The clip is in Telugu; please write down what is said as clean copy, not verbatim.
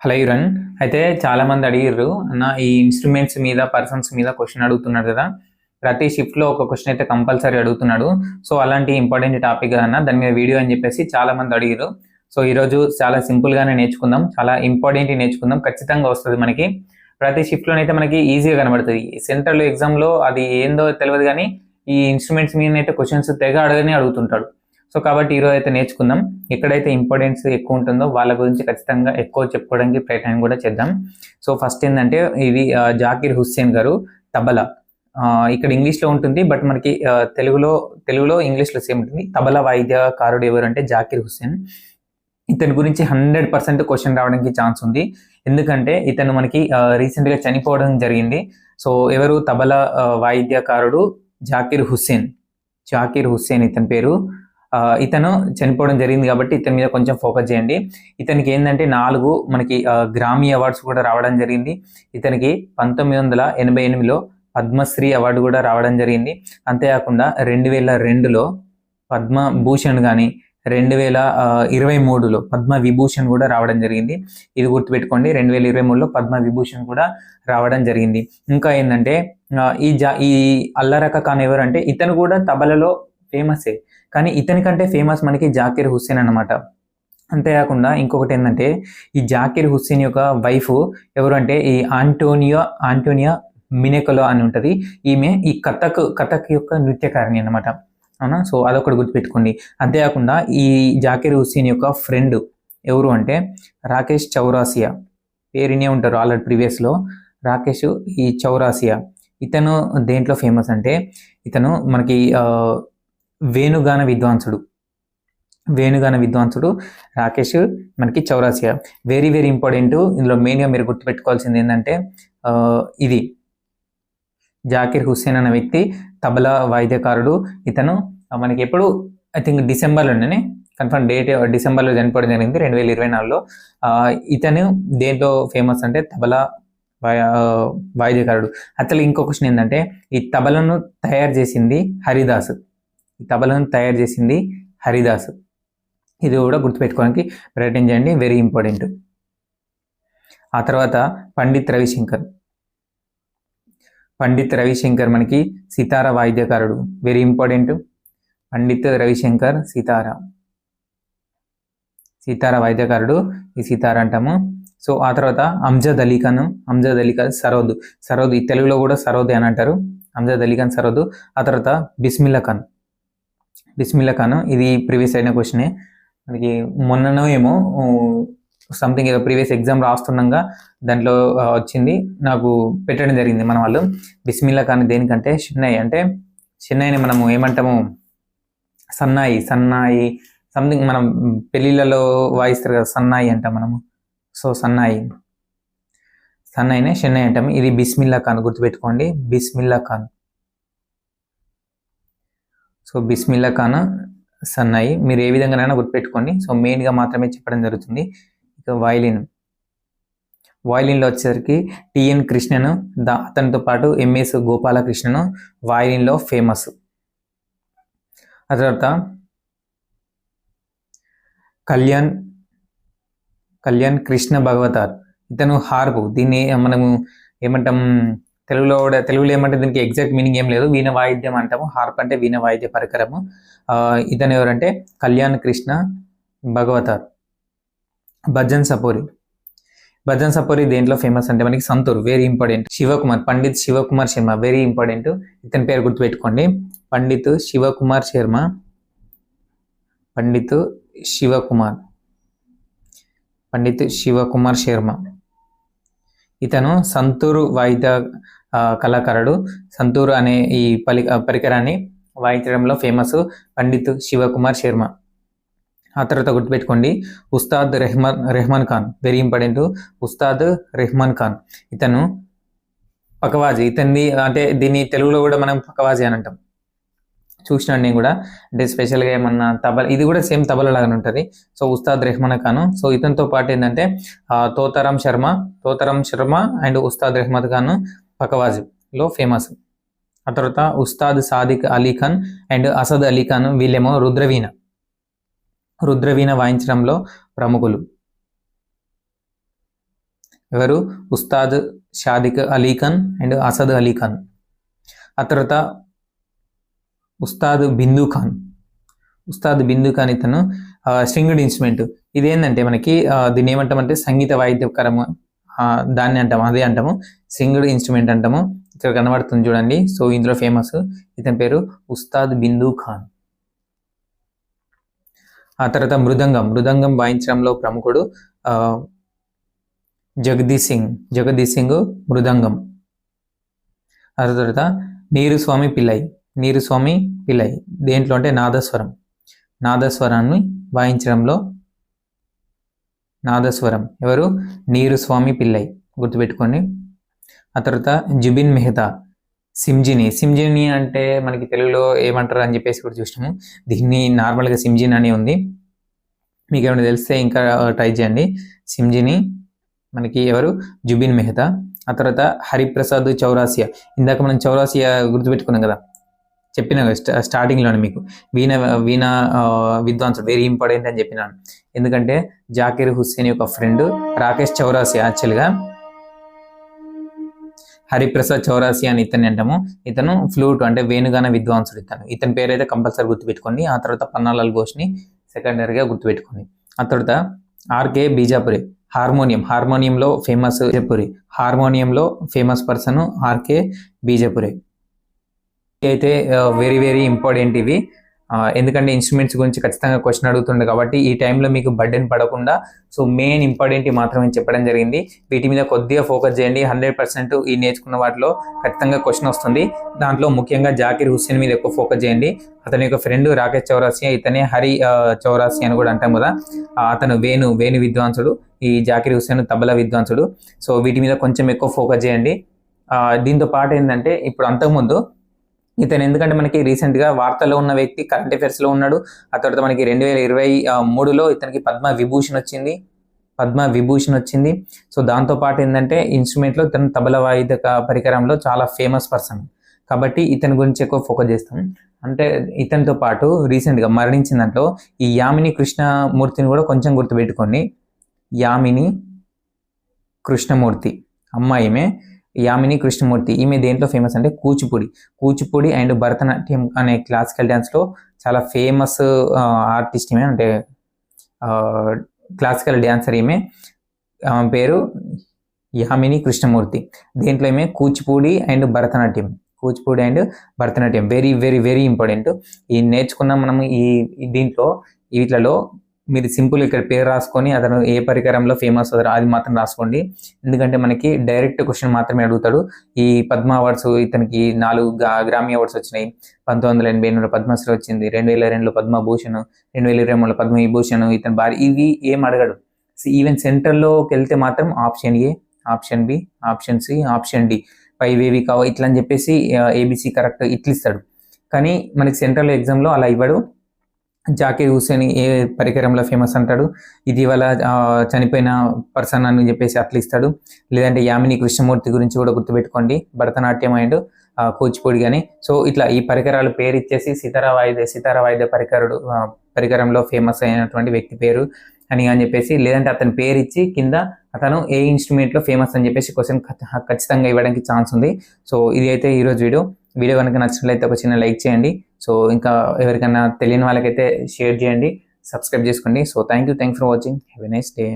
హలో యురన్. అయితే చాలామంది అడిగిర్రు అన్న, ఈ ఇన్స్ట్రుమెంట్స్ మీద పర్సన్స్ మీద క్వశ్చన్ అడుగుతున్నాడు కదా. ప్రతి షిఫ్ట్లో ఒక క్వశ్చన్ అయితే కంపల్సరీ అడుగుతున్నాడు. సో అలాంటి ఇంపార్టెంట్ టాపిక్ అన్న, దాని మీద వీడియో అని చెప్పేసి చాలామంది అడిగిర్రు. సో ఈరోజు చాలా సింపుల్గానే నేర్చుకుందాం, చాలా ఇంపార్టెంట్ నేర్చుకుందాం. ఖచ్చితంగా వస్తుంది మనకి. ప్రతి షిఫ్ట్లోనైతే మనకి ఈజీగా కనబడుతుంది. సెంట్రల్ ఎగ్జామ్లో అది ఏందో తెలియదు, కానీ ఈ ఇన్స్ట్రుమెంట్స్ మీద అయితే క్వశ్చన్స్ తెగ అడగనే అడుగుతుంటాడు. సో కాబట్టి ఈరోజు అయితే నేర్చుకుందాం. ఎక్కడైతే ఇంపార్టెన్స్ ఎక్కువ ఉంటుందో వాళ్ళ గురించి ఖచ్చితంగా ఎక్కువ చెప్పుకోవడానికి ప్రయత్నం కూడా చేద్దాం. సో ఫస్ట్ ఏంటంటే ఇది జాకిర్ హుస్సేన్ గారు తబలా. ఇక్కడ ఇంగ్లీష్లో ఉంటుంది, బట్ మనకి తెలుగులో ఇంగ్లీష్లో సేమ్ ఉంటుంది. తబలా వాయిద్యకారుడు ఎవరు అంటే జాకిర్ హుస్సేన్. ఇతని గురించి 100% క్వశ్చన్ రావడానికి ఛాన్స్ ఉంది. ఎందుకంటే ఇతను మనకి రీసెంట్గా చనిపోవడం జరిగింది. సో ఎవరు? తబలా వాయిద్యకారుడు జాకిర్ హుస్సేన్ ఇతని పేరు. ఇతను చనిపోవడం జరిగింది కాబట్టి ఇతని మీద కొంచెం ఫోకస్ చేయండి. ఇతనికి ఏంటంటే 4 మనకి గ్రామీ అవార్డ్స్ కూడా రావడం జరిగింది. ఇతనికి 1988లో పద్మశ్రీ అవార్డు కూడా రావడం జరిగింది. అంతేకాకుండా 2002లో పద్మభూషణ్ కానీ 2023లో పద్మ విభూషణ్ కూడా రావడం జరిగింది. ఇది గుర్తుపెట్టుకోండి, 2023లో పద్మ విభూషణ్ కూడా రావడం జరిగింది. ఇంకా ఏంటంటే ఈ అల్లరక ఖాన్ ఎవరు అంటే ఇతను కూడా తబలలో ఫేమసే, కానీ ఇతనికంటే ఫేమస్ మనకి జాకిర్ హుస్సేన్ అన్నమాట. అంతేకాకుండా ఇంకొకటి ఏంటంటే ఈ జాకిర్ హుస్సేన్ యొక్క వైఫ్ ఎవరు అంటే ఈ ఆంటోనియా మినెకలో అని ఉంటుంది. ఈమె ఈ కథక్ యొక్క నృత్యకారిణి అన్నమాట. అవునా? సో అదొకటి గుర్తుపెట్టుకోండి. అంతేకాకుండా ఈ జాకిర్ హుస్సేన్ యొక్క ఫ్రెండ్ ఎవరు అంటే రాకేష్ చౌరాసియా. పేరునే ఉంటారు ఆల్రెడీ ప్రీవియస్లో. రాకేష్ ఈ చౌరాసియా. ఇతను దేంట్లో ఫేమస్ అంటే ఇతను మనకి వేణుగాన విద్వాంసుడు రాకేష్ మనకి చౌరాసియా. Very very important. ఇందులో మెయిన్గా మీరు గుర్తుపెట్టుకోవాల్సింది ఏంటంటే ఇది జాకిర్ హుస్సేన్ అనే వ్యక్తి తబలా వాయిద్యకారుడు. ఇతను మనకి ఎప్పుడు ఐ థింక్ డిసెంబర్లోనే, కన్ఫర్మ్ డేట్ డిసెంబర్లో చనిపోవడం జరిగింది 2024లో. ఇతను దేంట్లో ఫేమస్ అంటే తబలా వాయిద్యకారుడు. అసలు ఇంకో క్వశ్చన్ ఏంటంటే ఈ తబలను తయారు చేసింది హరిదాస్. ఇది కూడా గుర్తుపెట్టుకోవడానికి ప్రయత్నం చేయండి, వెరీ ఇంపార్టెంట్. ఆ తర్వాత పండిత్ రవిశంకర్ మనకి సితార వాయిద్యకారుడు, వెరీ ఇంపార్టెంట్. పండిత్ రవిశంకర్ సితార వాయిద్యకారుడు, ఈ సితార అంటాము. సో ఆ తర్వాత అమ్జద్ అలీ ఖాన్ సరోద్, ఈ తెలుగులో కూడా సరోదే అని అంటారు. అమ్జద్ అలీ ఖాన్ సరోద్. ఆ తర్వాత బిస్మిల్లా ఖాన్, ఇది ప్రీవియస్ అయిన క్వశ్చనే. మనకి మొన్ననో ఏమో సంథింగ్ ఏదో ప్రీవియస్ ఎగ్జామ్ రాస్తుండగా దాంట్లో వచ్చింది, నాకు పెట్టడం జరిగింది మన వాళ్ళు. బిస్మిల్లా ఖాన్ దేనికంటే షెన్నై మనము ఏమంటాము, సన్నాయి సంథింగ్ మనం పెళ్ళిళ్ళలో వాయిస్తారు కదా, సన్నాయి అంటాం మనము. సో సన్నాయినే షెన్నై అంటాము. ఇది బిస్మిల్లా ఖాన్, గుర్తుపెట్టుకోండి, బిస్మిల్లా ఖాన్. సో బిస్మిల్లా ఖాన్ సన్నాయి మీరు ఏ విధంగానైనా గుర్తుపెట్టుకోండి. సో మెయిన్గా మాత్రమే చెప్పడం జరుగుతుంది. ఇక వాయిలిన్లో వచ్చేసరికి టిఎన్ కృష్ణను, అతనితో పాటు ఎంఎస్ గోపాలకృష్ణను వాయిలిన్లో ఫేమస్. ఆ తర్వాత కళ్యాణ్ కృష్ణ భగవతార్, ఇతను హార్పు. దీన్ని మనము ఏమంటాం తెలుగులో ఏమంటే దీనికి ఎగ్జాక్ట్ మీనింగ్ ఏం లేదు, వీణ వాయిద్యం అంటాము. హార్ప్ అంటే వీణ వాయిద్య పరికరము. ఇతను ఎవరంటే కళ్యాణ్ కృష్ణ భగవతార్. భజన్ సపోరి దేంట్లో ఫేమస్ అంటే మనకి santoor, very important. Pandit Shivkumar Sharma, very important. ఇతని పేరు గుర్తుపెట్టుకోండి, పండిత్ శివకుమార్ శర్మ. ఇతను సంతూరు వాయిద్య కళాకారుడు. సంతూరు అనే ఈ పరికరాన్ని వాయించడంలో ఫేమస్ పండిత్ శివకుమార్ శర్మ. ఆ తర్వాత గుర్తుపెట్టుకోండి ఉస్తాద్ రెహమాన్ ఖాన్, వెరీ ఇంపార్టెంట్. ఉస్తాద్ రెహమాన్ ఖాన్, ఇతను పకవాజీ. ఇతన్ని అంటే దీన్ని తెలుగులో కూడా మనం పకవాజీ అని అంటాం. చూసినాను నేను కూడా, అంటే స్పెషల్గా ఏమన్నా తబల, ఇది కూడా సేమ్ తబల లాగానే ఉంటుంది. సో ఉస్తాద్ రెహమాన్ ఖాన్. సో ఇతనితో పాటు ఏంటంటే తోతారాం శర్మ అండ్ ఉస్తాద్ రెహమాన్ ఖాన్ పకవాజీలో ఫేమస్. ఆ తర్వాత ఉస్తాద్ సాదిక్ అలీ ఖాన్ అండ్ అసద్ అలీ ఖాన్, వీళ్ళేమో రుద్రవీణ వాయించడంలో ప్రముఖులు. ఎవరు? ఉస్తాద్ షాదిక్ అలీ ఖాన్ అండ్ అసద్ అలీ ఖాన్. ఆ తర్వాత ఉస్తాద్ బిందు ఖాన్. ఉస్తాద్ బిందు ఖాన్ ఇతను స్ట్రింగ్డ్ ఇన్స్ట్రుమెంట్. ఇదేంటంటే మనకి దీన్ని ఏమంటామంటే సంగీత వాయిద్యకరము, దాన్ని అంటాము, అదే అంటాము స్ట్రింగ్డ్ ఇన్స్ట్రుమెంట్ అంటాము. ఇక్కడ కనబడుతుంది చూడండి. సో ఇందులో ఫేమస్ ఇతని పేరు ఉస్తాద్ బిందు ఖాన్. ఆ తర్వాత మృదంగం వాయించడంలో ప్రముఖుడు జగదీష్ సింగ్ మృదంగం. ఆ తర్వాత నీరుస్వామి పిల్లై దేంట్లో అంటే నాదస్వరాన్ని వాయించడంలో ఎవరు? నీరుస్వామి పిల్లై, గుర్తుపెట్టుకోండి. ఆ తర్వాత జుబిన్ మెహతా సింజిని అంటే మనకి తెలుగులో ఏమంటారు అని చెప్పేసి కూడా చూసినాము. దీన్ని నార్మల్గా సింజిన్ అని ఉంది. మీకు ఏమైనా తెలిస్తే ఇంకా ట్రై చేయండి. సింజిని మనకి ఎవరు? జుబిన్ మెహతా. ఆ తర్వాత హరిప్రసాద్ చౌరాసియా. ఇందాక మనం చౌరాసియా గుర్తుపెట్టుకున్నాం కదా, చెప్పిన స్టార్టింగ్లోనే మీకు వీణ విద్వాంసుడు వెరీ ఇంపార్టెంట్ అని చెప్పినాను. ఎందుకంటే జాకిర్ హుస్సేన్ యొక్క ఫ్రెండ్ రాకేష్ చౌరాసియా. యాక్చువల్గా హరిప్రసాద్ చౌరాసియా అని ఇతన్ని అంటాము. ఇతను ఫ్లూట్ అంటే వేణుగాన విద్వాంసుడు. ఇతని పేరు అయితే కంపల్సరీ గుర్తుపెట్టుకోండి. ఆ తర్వాత పన్నాలాల్ ఘోష్ని సెకండరీగా గుర్తుపెట్టుకోండి. ఆ తర్వాత ఆర్కే బీజాపురి హార్మోనియంలో ఫేమస్ పర్సన్ ఆర్కే బీజాపురి. అయితే వెరీ వెరీ ఇంపార్టెంట్ ఇవి. ఎందుకంటే ఇన్స్ట్రుమెంట్స్ గురించి ఖచ్చితంగా క్వశ్చన్ అడుగుతుండే కాబట్టి ఈ టైంలో మీకు బర్డెన్ పడకుండా సో మెయిన్ ఇంపార్టెంట్ మాత్రమే చెప్పడం జరిగింది. వీటి మీద కొద్దిగా ఫోకస్ చేయండి. 100% ఈ నేర్చుకున్న వాటిలో ఖచ్చితంగా క్వశ్చన్ వస్తుంది. దాంట్లో ముఖ్యంగా జాకిర్ హుస్సేన్ మీద ఎక్కువ ఫోకస్ చేయండి. అతని యొక్క ఫ్రెండ్ రాకేష్ చౌరాసియా, ఇతనే హరి చౌరాసియా అని కూడా అంటాం కదా. అతను వేణు విద్వాంసుడు, ఈ జాకిర్ హుస్సేన్ తబలా విద్వాంసుడు. సో వీటి మీద కొంచెం ఎక్కువ ఫోకస్ చేయండి. దీంతో పాటు ఏంటంటే ఇప్పుడు అంతకుముందు ఇతను ఎందుకంటే మనకి రీసెంట్గా వార్తల్లో ఉన్న వ్యక్తి, కరెంట్ అఫైర్స్లో ఉన్నాడు. ఆ తర్వాత మనకి 2023లో ఇతనికి పద్మ విభూషణ్ వచ్చింది. సో దాంతోపాటు ఏంటంటే ఇన్స్ట్రుమెంట్లో ఇతను తబలా వాయిద్య పరికరంలో చాలా ఫేమస్ పర్సన్ కాబట్టి ఇతని గురించి ఎక్కువ ఫోకస్ చేస్తాం. అంటే ఇతనితో పాటు రీసెంట్గా మరణించిన దాంట్లో ఈ యామిని కృష్ణమూర్తిని కూడా కొంచెం గుర్తుపెట్టుకోండి. యామిని కృష్ణమూర్తి అమ్మాయిమే యామిని కృష్ణమూర్తి. ఈమె దేంట్లో ఫేమస్ అంటే కూచిపూడి అండ్ భరతనాట్యం అనే క్లాసికల్ డ్యాన్స్లో చాలా ఫేమస్ ఆర్టిస్ట్. ఈమె అంటే క్లాసికల్ డ్యాన్సర్. ఈమె పేరు యామిని కృష్ణమూర్తి. దేంట్లో ఈమె Kuchipudi and Bharatanatyam very very very important. ఈ నేర్చుకున్నాం మనం వీటిలలో మీరు సింపుల్ ఇక్కడ పేరు రాసుకొని అతను ఏ పరికరంలో ఫేమస్ అవుతారో అది మాత్రం రాసుకోండి. ఎందుకంటే మనకి డైరెక్ట్ క్వశ్చన్ మాత్రమే అడుగుతాడు. ఈ పద్మ అవార్డ్స్ ఇతనికి 4 గ్రామీ అవార్డ్స్ వచ్చినాయి. 1988లో పద్మశ్రీ వచ్చింది, 2002లో పద్మభూషణ్, 2023లో పద్మవిభూషణ్. ఇతని భారీ ఇవి ఏం అడగడు. ఈవెన్ సెంట్రల్లోకి వెళ్తే మాత్రం option A, option B, option C, option D, 5 ఏవి కావు ఇట్లా అని చెప్పేసి ఏబిసి కరెక్ట్ ఇట్లా ఇస్తాడు. కానీ మనకి సెంట్రల్ ఎగ్జామ్లో అలా ఇవ్వడు. జాకిర్ హుస్సేన్ ఏ పరికరంలో ఫేమస్ అంటాడు, ఇటీవల చనిపోయిన పర్సన్ అని చెప్పేసి అట్లా ఇస్తాడు. లేదంటే యామిని కృష్ణమూర్తి గురించి కూడా గుర్తుపెట్టుకోండి, భరతనాట్యం అండ్ కూచిపూడి కానీ. సో ఇట్లా ఈ పరికరాలు పేరు ఇచ్చేసి సితారా వాయిద్య పరికరంలో ఫేమస్ అయినటువంటి వ్యక్తి పేరు అని చెప్పేసి, లేదంటే అతని పేరు ఇచ్చి కింద అతను ఏ ఇన్స్ట్రుమెంట్లో ఫేమస్ అని చెప్పేసి క్వశ్చన్ ఖచ్చితంగా ఇవ్వడానికి ఛాన్స్ ఉంది. సో ఇది అయితే ఈరోజు వీడియో కనుక నచ్చినట్లయితే ఒక చిన్న లైక్ చేయండి. సో ఇంకా ఎవరికైనా తెలియని వాళ్ళకైతే షేర్ చేయండి, సబ్స్క్రైబ్ చేసుకోండి. So thank you for watching. Have a nice day.